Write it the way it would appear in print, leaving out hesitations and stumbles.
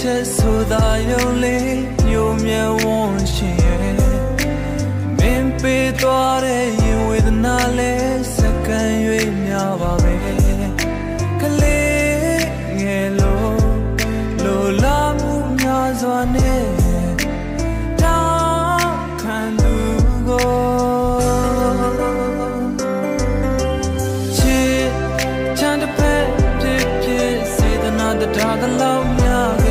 ချက်ဆိုတာရုံလေးမျိုးမြဝန်းရှင်ရဲ့မင်းပေးသွားတဲ့ရင်ဝေဒနာလေးစက္ကန့်၍များပါပဲကလေးငယ်လိုလာမှုများစွာနဲ့တောင်းခံသူကိုချစ်ချမ်းတစ်ဖက်ဖြစ်စေတနာတရားကလောက်များ